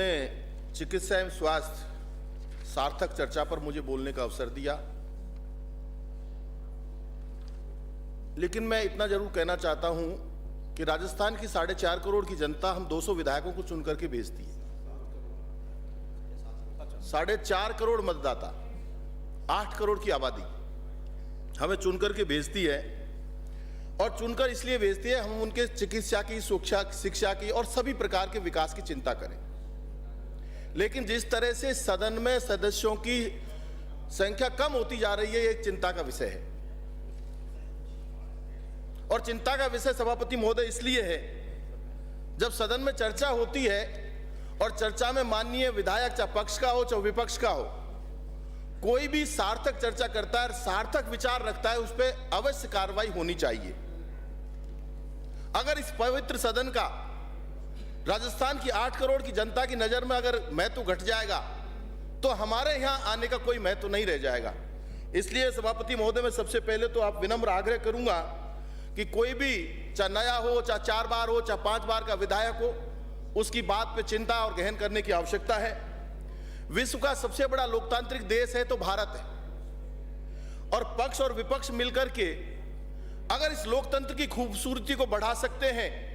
आपने चिकित्सा एवं स्वास्थ्य सार्थक चर्चा पर मुझे बोलने का अवसर दिया, लेकिन मैं इतना जरूर कहना चाहता हूं कि राजस्थान की 4.5 करोड़ की जनता हम 200 विधायकों को चुन करके भेजती है। 4.5 करोड़ मतदाता, 8 करोड़ की आबादी हमें चुन करके भेजती है, और चुनकर इसलिए भेजती है हम उनके चिकित्सा की, शिक्षा की और सभी प्रकार के विकास की चिंता करें। लेकिन जिस तरह से सदन में सदस्यों की संख्या कम होती जा रही है, ये एक चिंता का विषय है। और चिंता का विषय सभापति महोदय इसलिए है, जब सदन में चर्चा होती है और चर्चा में माननीय विधायक चाहे पक्ष का हो चाहे विपक्ष का हो, कोई भी सार्थक चर्चा करता है, सार्थक विचार रखता है, उस पर अवश्य कार्रवाई होनी चाहिए। अगर इस पवित्र सदन का राजस्थान की 8 करोड़ की जनता की नजर में अगर महत्व घट जाएगा, तो हमारे यहां आने का कोई महत्व नहीं रह जाएगा। इसलिए सभापति महोदय, मैं सबसे पहले तो आप विनम्र आग्रह करूंगा कि कोई भी चाहे नया हो, चाहे 4 बार हो, चाहे 5 बार का विधायक हो, उसकी बात पे चिंता और गहन करने की आवश्यकता है। विश्व का सबसे बड़ा लोकतांत्रिक देश है तो भारत है, और पक्ष और विपक्ष मिलकर के अगर इस लोकतंत्र की खूबसूरती को बढ़ा सकते हैं,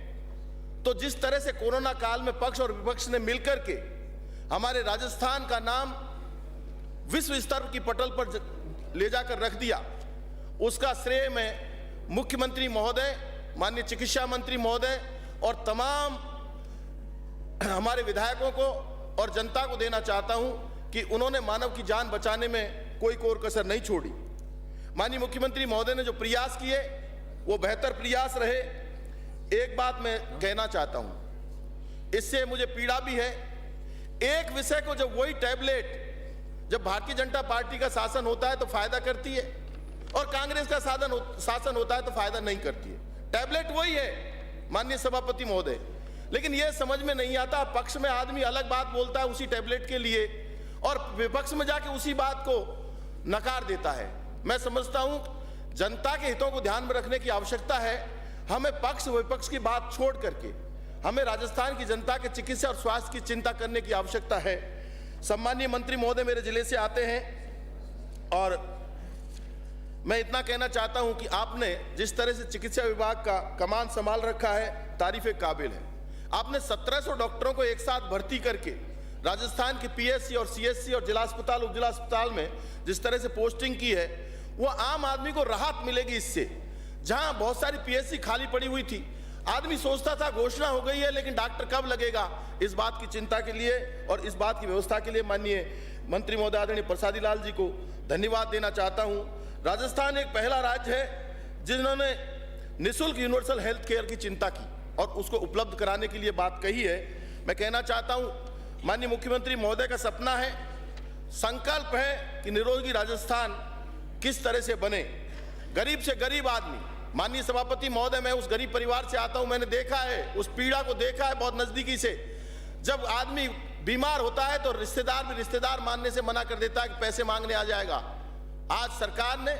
तो जिस तरह से कोरोना काल में पक्ष और विपक्ष ने मिलकर के हमारे राजस्थान का नाम विश्व स्तर की पटल पर ले जाकर रख दिया, उसका श्रेय मैं मुख्यमंत्री महोदय, माननीय चिकित्सा मंत्री महोदय और तमाम हमारे विधायकों को और जनता को देना चाहता हूं कि उन्होंने मानव की जान बचाने में कोई कोर कसर नहीं छोड़ी। माननीय मुख्यमंत्री महोदय ने जो प्रयास किए वो बेहतर प्रयास रहे। एक बात मैं कहना चाहता हूं, इससे मुझे पीड़ा भी है। एक विषय को जब वही टैबलेट, जब भारतीय जनता पार्टी का शासन होता है तो फायदा करती है, और कांग्रेस का शासन होता है तो फायदा नहीं करती है। टैबलेट वही है माननीय सभापति महोदय, लेकिन यह समझ में नहीं आता, पक्ष में आदमी अलग बात बोलता है उसी टैबलेट के लिए, और विपक्ष में जाके उसी बात को नकार देता है। मैं समझता हूं जनता के हितों को ध्यान में रखने की आवश्यकता है। हमें पक्ष विपक्ष की बात छोड़ करके हमें राजस्थान की जनता के चिकित्सा और स्वास्थ्य की चिंता करने की आवश्यकता है। सम्मानीय मंत्री महोदय मेरे जिले से आते हैं, और मैं इतना कहना चाहता हूं कि आपने जिस तरह से चिकित्सा विभाग का कमान संभाल रखा है, तारीफ काबिल है। आपने 1700 डॉक्टरों को एक साथ भर्ती करके राजस्थान के पीएससी और सीएससी और जिला अस्पताल, उपजिला अस्पताल में जिस तरह से पोस्टिंग की है, वो आम आदमी को राहत मिलेगी इससे। जहां बहुत सारी पीएससी खाली पड़ी हुई थी, आदमी सोचता था घोषणा हो गई है लेकिन डॉक्टर कब लगेगा, इस बात की चिंता के लिए और इस बात की व्यवस्था के लिए माननीय मंत्री महोदय आदरणीय प्रसादी लाल जी को धन्यवाद देना चाहता हूं। राजस्थान एक पहला राज्य है जिन्होंने निःशुल्क यूनिवर्सल हेल्थ केयर की चिंता की और उसको उपलब्ध कराने के लिए बात कही है। मैं कहना चाहता हूं माननीय मुख्यमंत्री महोदय का सपना है, संकल्प है कि निरोगी राजस्थान किस तरह से बने। गरीब से गरीब आदमी, माननीय सभापति महोदय, मैं उस गरीब परिवार से आता हूं, मैंने देखा है, उस पीड़ा को देखा है बहुत नजदीकी से। जब आदमी बीमार होता है तो रिश्तेदार भी रिश्तेदार मानने से मना कर देता है कि पैसे मांगने आ जाएगा। आज सरकार ने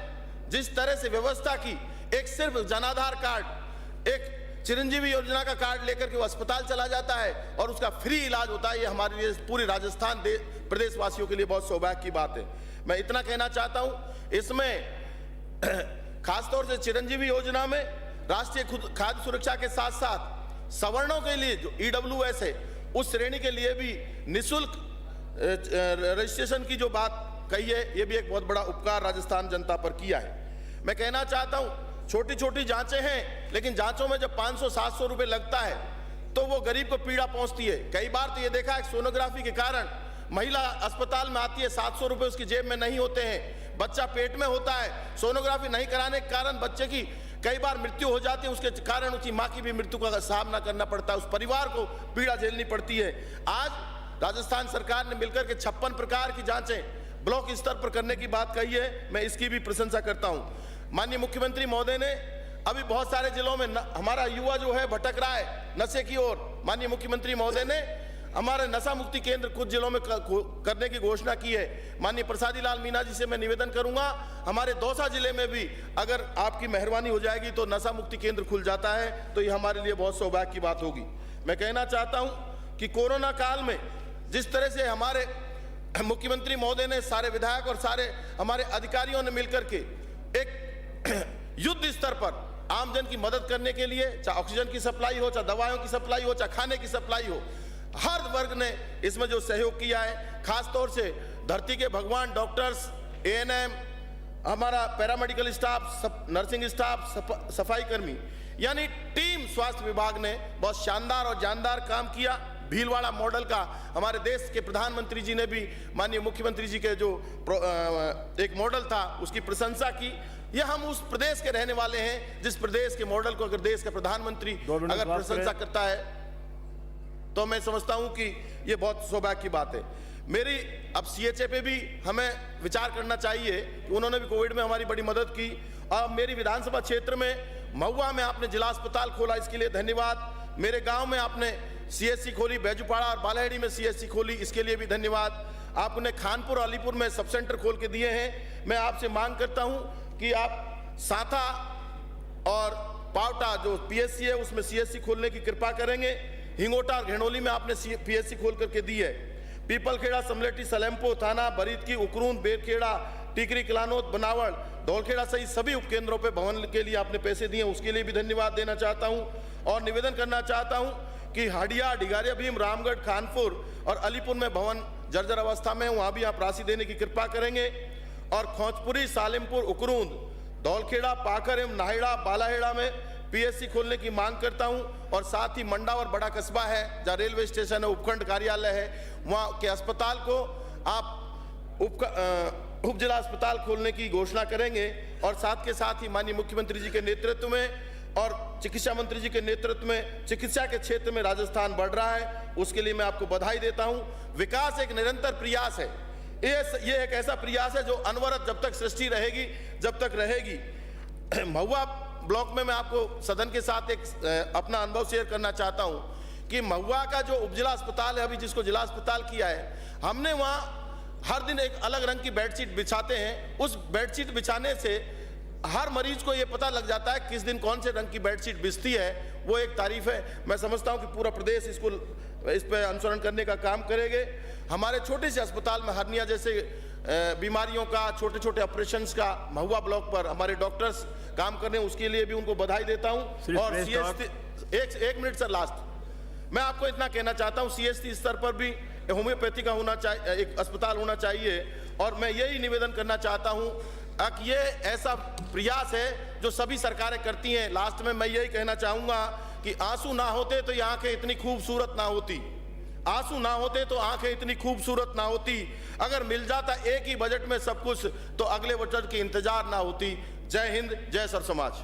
जिस तरह से व्यवस्था की, एक सिर्फ जनाधार कार्ड, एक चिरंजीवी योजना का कार्ड लेकर के वो अस्पताल चला जाता है और उसका फ्री इलाज होता है, ये हमारे लिए पूरे राजस्थान प्रदेश वासियों के लिए बहुत सौभाग्य की बात है। मैं इतना कहना चाहता हूं, इसमें खासतौर से चिरंजीवी योजना में राष्ट्रीय खाद्य सुरक्षा के साथ साथ सवर्णों के लिए जो EWS है, उस श्रेणी के लिए भी निःशुल्क रजिस्ट्रेशन की जो बात कही है, ये भी एक बहुत बड़ा उपकार राजस्थान जनता पर किया है। मैं कहना चाहता हूं, छोटी छोटी जांचें हैं, लेकिन जांचों में जब 500-700 रुपए लगता है तो वो गरीब को पीड़ा पहुंचती है। कई बार तो ये देखा है सोनोग्राफी के कारण महिला अस्पताल में आती है, 700 रुपए उसकी जेब में नहीं होते हैं, बच्चा पेट में होता है, सोनोग्राफी नहीं कराने के कारण बच्चे की कई बार मृत्यु हो जाती है, उसके कारण उसकी माँ की भी मृत्यु का सामना करना पड़ता है, उस परिवार को पीड़ा झेलनी पड़ती है। आज राजस्थान सरकार ने मिलकर के 56 प्रकार की जांचें ब्लॉक स्तर पर करने की बात कही है, मैं इसकी भी प्रशंसा करता हूं। माननीय मुख्यमंत्री महोदय ने अभी बहुत सारे जिलों में हमारा युवा जो है भटक रहा है नशे की ओर, माननीय मुख्यमंत्री महोदय ने हमारे नशा मुक्ति केंद्र कुछ जिलों में करने की घोषणा की है। माननीय प्रसादी लाल मीणा जी से मैं निवेदन करूंगा, हमारे दौसा जिले में भी अगर आपकी मेहरबानी हो जाएगी तो नशा मुक्ति केंद्र खुल जाता है, तो ये हमारे लिए बहुत सौभाग्य की बात होगी। मैं कहना चाहता हूं कि कोरोना काल में जिस तरह से हमारे मुख्यमंत्री महोदय ने, सारे विधायक और सारे हमारे अधिकारियों ने मिलकर के एक युद्ध स्तर पर आमजन की मदद करने के लिए, चाहे ऑक्सीजन की सप्लाई हो, चाहे दवाओं की सप्लाई हो, चाहे खाने की सप्लाई हो, हर वर्ग ने इसमें जो सहयोग किया है, खास तौर से धरती के भगवान डॉक्टर्स, एएनएम, हमारा पैरामेडिकल स्टाफ, नर्सिंग स्टाफ, सफाई कर्मी, यानी टीम स्वास्थ्य विभाग ने बहुत शानदार और जानदार काम किया। भीलवाड़ा मॉडल का हमारे देश के प्रधानमंत्री जी ने भी, माननीय मुख्यमंत्री जी के जो एक मॉडल था उसकी प्रशंसा की। यह हम उस प्रदेश के रहने वाले हैं जिस प्रदेश के मॉडल को अगर देश का प्रधानमंत्री अगर प्रशंसा करता है तो मैं समझता हूं कि यह बहुत सौभाग्य की बात है। मेरी अब सीएचए पे भी हमें विचार करना चाहिए, उन्होंने भी कोविड में हमारी बड़ी मदद की। अब मेरी विधानसभा क्षेत्र में महुआ में आपने जिला अस्पताल खोला, इसके लिए धन्यवाद। मेरे गांव में आपने सीएससी खोली, बैजूपाड़ा और बालाहेड़ी में सीएससी खोली, इसके लिए भी धन्यवाद। आपने खानपुर, अलीपुर में सब सेंटर खोल के दिए हैं। मैं आपसे मांग करता हूं कि आप साथा और पावटा जो पीएससी है उसमें सीएससी खोलने की कृपा करेंगे। हिंगोटा और घेणोली में आपने पीएससी खोल करके दी है। पीपलखेड़ा, समलेटी, सलेमपुर, थाना, बरीदकी, उकरून, बेरखेड़ा, टिकरी, किलानौद, बनावड़, धौलखेड़ा सहित सभी उपकेंद्रों पर भवन के लिए आपने पैसे दिए, उसके लिए भी धन्यवाद देना चाहता हूं। और निवेदन करना चाहता हूं कि हाड़िया, डिगारिया भीम, रामगढ़, खानपुर और अलीपुर में भवन जर्जर अवस्था में, वहां भी आप राशि देने की कृपा करेंगे। और खोजपुरी, सालिमपुर, उकरूंद, धौलखेड़ा, पाकर एवं नाहेड़ा, बालाहेड़ा में पीएससी खोलने की मांग करता हूं। और साथ ही मंडा और बड़ा कस्बा है जहाँ रेलवे स्टेशन है, उपखंड कार्यालय है, वहाँ के अस्पताल को आप उप जिला अस्पताल खोलने की घोषणा करेंगे। और साथ के साथ ही माननीय मुख्यमंत्री जी के नेतृत्व में और चिकित्सा मंत्री जी के नेतृत्व में चिकित्सा के क्षेत्र में राजस्थान बढ़ रहा है, उसके लिए मैं आपको बधाई देता हूं। विकास एक निरंतर प्रयास है, ये एक ऐसा प्रयास है जो अनवरत जब तक सृष्टि रहेगी, जब तक रहेगी। महुआ ब्लॉक में मैं आपको सदन के साथ एक अपना अनुभव शेयर करना चाहता हूं कि महुआ का जो उपजिला अस्पताल है, अभी जिसको जिला अस्पताल किया है, हमने वहाँ हर दिन एक अलग रंग की बेडशीट बिछाते हैं। उस बेडशीट बिछाने से हर मरीज को ये पता लग जाता है किस दिन कौन से रंग की बेडशीट बिछती है, वो एक तारीफ है। मैं समझता हूँ कि पूरा प्रदेश इस पर अनुसरण करने का काम करेंगे। हमारे छोटे से अस्पताल में हर्निया जैसे बीमारियों का, छोटे छोटे ऑपरेशंस का महुआ ब्लॉक पर हमारे डॉक्टर्स काम कर रहे हैं, उसके लिए भी उनको बधाई देता हूँ। और एक मिनट सर, लास्ट मैं आपको इतना कहना चाहता हूँ, सीएससी स्तर पर भी होम्योपैथी का होना चाहिए, एक अस्पताल होना चाहिए। और मैं यही निवेदन करना चाहता हूँ कि ये ऐसा प्रयास है जो सभी सरकारें करती हैं। लास्ट में मैं यही कहना चाहूँगा कि आंसू ना होते तो ये आंखें इतनी खूबसूरत ना होती, आंसू ना होते तो आंखें इतनी खूबसूरत ना होती। अगर मिल जाता एक ही बजट में सब कुछ तो अगले बजट की इंतजार ना होती। जय हिंद, जय सर समाज।